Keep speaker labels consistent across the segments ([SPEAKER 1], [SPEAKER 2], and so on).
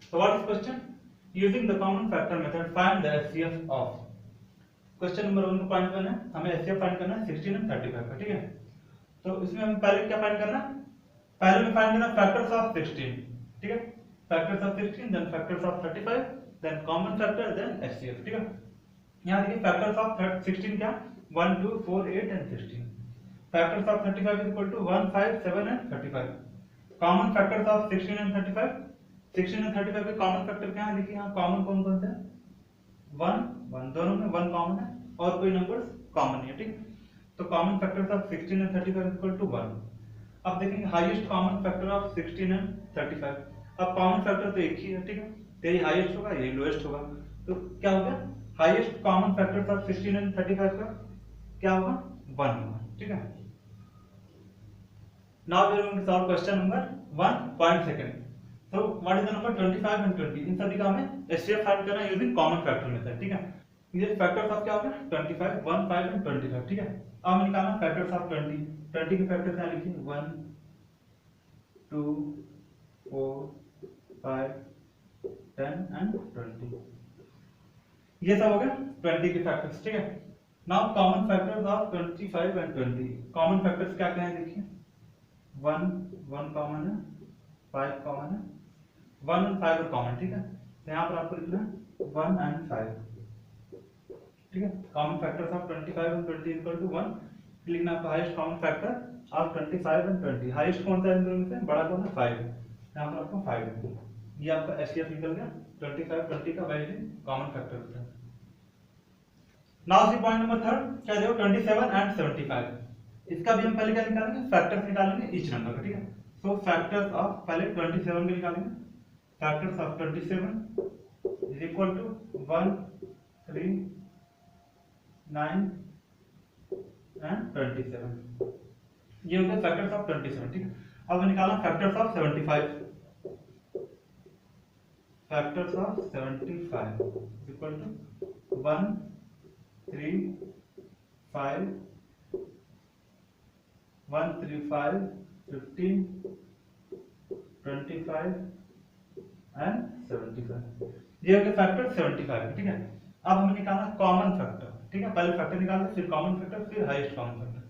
[SPEAKER 1] So what is question? Using the common factor method, find the HCF of. Question number 1 का point 1 है, हमें HCF find करना है 16 और 35 का, ठीक है। तो इसमें हमें पहले क्या फाइंड करना है? पहले में फाइंड करना फैक्टर्स ऑफ 16, ठीक है। Factors of 16, then factors of 35, then common factor, then HCF, ठीक है। यहाँ देखिए फैक्टर्स ऑफ 16 क्या? 1 2 4 8 and 16। Factors of 35 is equal to 1 5 7 and 35। Common factors of 16 and 35, 16 and 35 के कॉमन फैक्टर क्या है? देखिए यहाँ कॉमन कौन कौन से हैं? 1 1, दोनों में 1 कॉमन है और कोई नंबर्स कॉमन नहीं है, ठीक। तो common factors of 16 and 35 is equal to 1। अब देखेंगे highest common factor of 16 and 35। अब कॉमन फैक्टर तो एक ही है, ठीक है। तो यही हाईएस्ट होगा, यही लोएस्ट होगा। तो क्या हो गया? Highest common factor of 16 and 35 का क्या होगा? 1 होगा, ठीक है। Now we are going to solve question number 1.2। So what is the number 25 and 20? इन सभी का हमें HCF फाइंड करना है यूजिंग कॉमन फैक्टर मेथड, ठीक है। ये फैक्टर्स ऑफ क्या हो गया? 25 1 5 एंड 25, ठीक है। अब हमें निकालना फैक्टर्स ऑफ 20। 20 के फैक्टर्स यहाँ लिखिए 1 2 4 5 10 एंड 20। ये सब हो गया 20 के फैक्टर्स, ठीक है। Now common factors of 25 and 20। Common factors क्या क्या है देखिए, 1 1 कॉमन है, 5 कॉमन है, 1 और 5 और कॉमन, ठीक है। तो यहाँ पर आपको लिखना है 1 एंड 5, ठीक है। Common factors of 25 and 20 equal to 1। लिखना आपका highest common factor of 25 and 20। हाईएस्ट कौन सा है इन दोनों में से? बड़ा कौन है? 5। यहाँ पर आपको 5 है। ये आपका HCF निकल गया। 25 20 का वैल्यू कॉमन फैक्टर होता है। नाउ सी पॉइंट नंबर 3 क्या देखो 27 एंड 75। इसका भी हम पहले क्या निकालेंगे? फैक्टर्स निकालेंगे ईच नंबर का, ठीक है। सो फैक्टर्स ऑफ पहले 27 के निकालेंगे। Factors of 27 is equal to 1 3 9 and 27। ये हो गया फैक्टर्स ऑफ 27, ठीक है। अब निकालना factors of 75। Factors of 75 is equal to 1 3 5 1 3 5 15 25 and 75। ये हो गया फैक्टर 75, ठीक है। अब हमें निकालना कॉमन फैक्टर, ठीक है। पहले फैक्टर निकालना, फिर कॉमन फैक्टर, फिर highest common factor.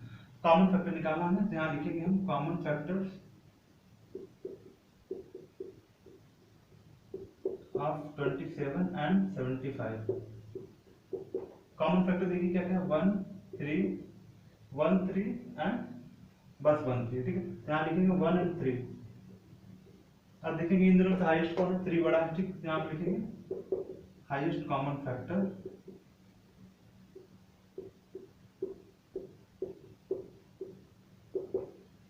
[SPEAKER 1] Common factor निकालना हमें, यहाँ लिखेंगे हम common factors of 27 and 75। Common factor देखिए क्या क्या, 1 3 1 3 एंड बस 1 3, ठीक है। यहाँ लिखेंगे 1 एंड 3। अब देखेंगे इन दोनों से हाईएस्ट कौन है? 3 बड़ा है, ठीक। यहाँ पे लिखेंगे highest common factor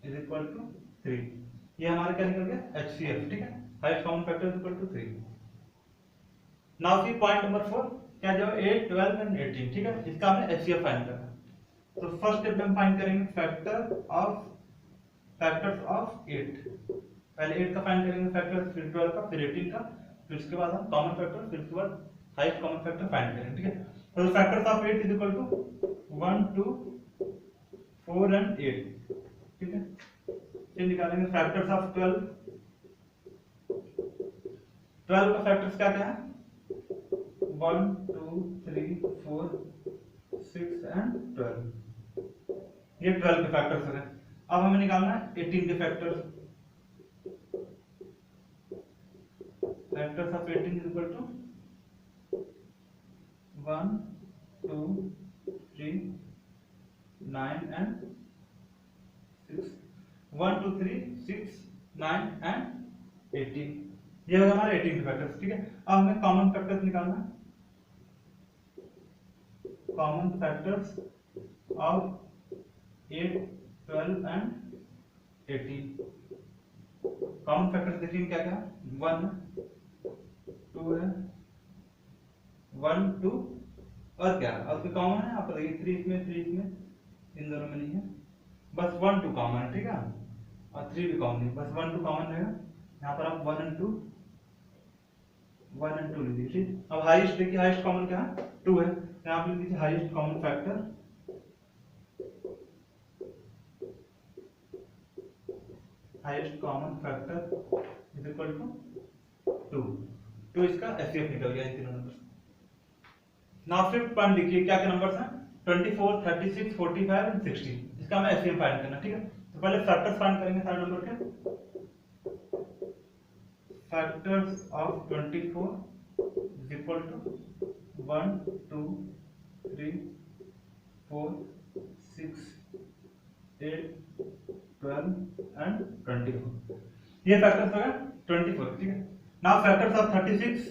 [SPEAKER 1] is equal to 3। ये हमारा क्या निकल गया? HCF, ठीक है। Highest common factor is equal to 3। Now see point number 4 क्या जो 8 12 एंड 18, ठीक है। इसका हमें HCF फाइंड करना है। तो फर्स्ट स्टेप में हम फाइंड करेंगे फैक्टर्स ऑफ 8। पहले 8 का फाइंड करेंगे फैक्टर, फिर 12 का, फिर 18 का, फिर उसके बाद हम कॉमन फैक्टर, फिर उसके बाद हाईएस्ट कॉमन फैक्टर फाइंड करेंगे, ठीक है। तो factors of 8 is equal to 1 2 4 and 8, ठीक है। फिर निकालेंगे फैक्टर्स ऑफ 12। 12 का फैक्टर्स क्या क्या है? 1 2 3 4 6 एंड 12। ये 12 के फैक्टर्स हो गए। अब हमें निकालना है 18 के factors. Factors of 18 is equal to 1 2 3 9 and 6। 1 2 3 6 9 and 18। ये होगा हमारे 18 के फैक्टर्स, ठीक है। अब हमें कॉमन फैक्टर्स निकालना है। Common factors of 8 12 and 18। Common factors देखिए क्या क्या, 1 है, 2 है, 1 2 और क्या और कोई कॉमन है? आप देखिए 3 इसमें, 3 इसमें, इन दोनों में नहीं है, बस 1 2 कॉमन है, ठीक है। और 3 भी कॉमन नहीं, बस 1 2 कॉमन रहेगा। यहाँ पर आप 1 एंड 2 लिख दीजिए। अब हाईएस्ट देखिए, हाईएस्ट कॉमन क्या है? 2 है। यहाँ पे लिख दीजिए highest common factor is equal to 2। तो इसका एचसीएफ निकल गया इन तीनों नंबर। नाउ फिफ्थ पॉइंट देखिए क्या क्या नंबर्स हैं 24, 36, 45 एंड 60। इसका हमें एचसीएफ फाइंड करना, ठीक है। तो पहले फैक्टर्स फाइंड करेंगे सारे नंबर के। Factors of 24 is equal to 1, 2, 3, 4, 6, 8, 12 and 24। ये फैक्टर्स हो गए 24, ठीक है। Now factors of 36,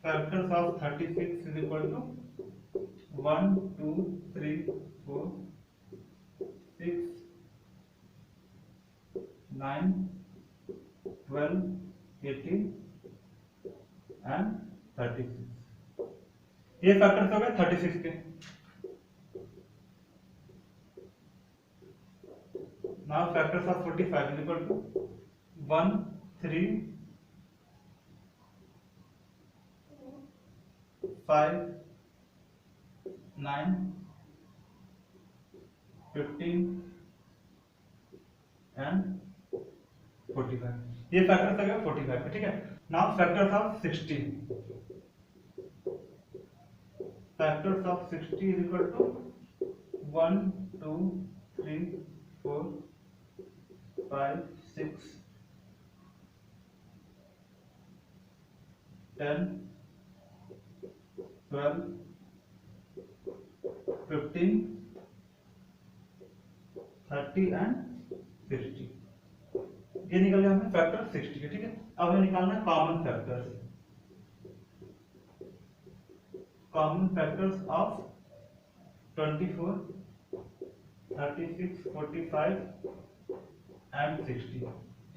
[SPEAKER 1] factors of 36 is equal to 1, 2, 3, 4, 6, 9, 12, 18 and 36। ये फैक्टर्स हो गए 36 के। Now factors of 45 is equal to 1, 3, 5, 9, 15 and 45। ये फैक्टर्स आ गया 45 का, ठीक है। Now factors of 60, factors of 60 is equal to 1, 2, 3, 4, 5, 6, 10, 12, 15, 30 and 60। ये निकल गया हमें फैक्टर 60 के, ठीक है। अब हमें निकालना है common factors, common factors of 24, 36, 45 and 60।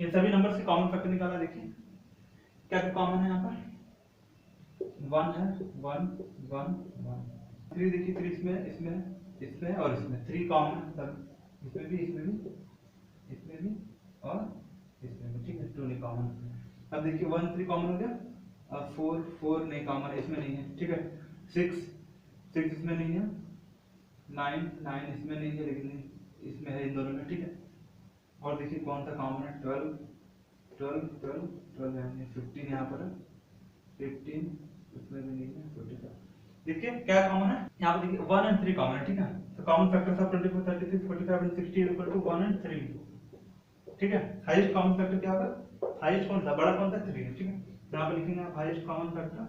[SPEAKER 1] इन सभी नंबर से कॉमन फैक्टर निकाला। देखिए क्या कॉमन है यहाँ पर 1 है, 1, 1, 1। 3 देखिए 3 इसमें, इसमें, इसमें और इसमें 3 कॉमन है सब, इसमें भी, इसमें भी, इसमें भी और इसमें भी, ठीक है। 2 नहीं कॉमन। अब देखिए 1, 3 कॉमन हो गया। अब 4, 4 नहीं कॉमन है, इसमें नहीं है, ठीक है। 6, 6 इसमें नहीं है। 9, 9 इसमें नहीं है लेकिन इसमें है, इन दोनों में, ठीक है। और देखिए कौन सा कॉमन है 12, 12, 12, 12 है, 15 यहाँ पर है, 15 इसमें भी नहीं है, 45। देखिए क्या कॉमन है यहाँ पे, देखिए 1 एंड 3 कॉमन है, ठीक है। तो common factors of 24, 36, 45 and 60 is equal to 1 and 3, ठीक है। हाईएस्ट कॉमन फैक्टर क्या होगा, हाईएस्ट कौन सा, बड़ा कौन सा 3 है, ठीक है। तो यहाँ पे लिखेंगे आप highest common factor,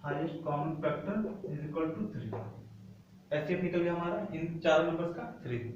[SPEAKER 1] highest common factor is equal to 3। HCF निकल गया हमारा इन चार नंबर्स का 3।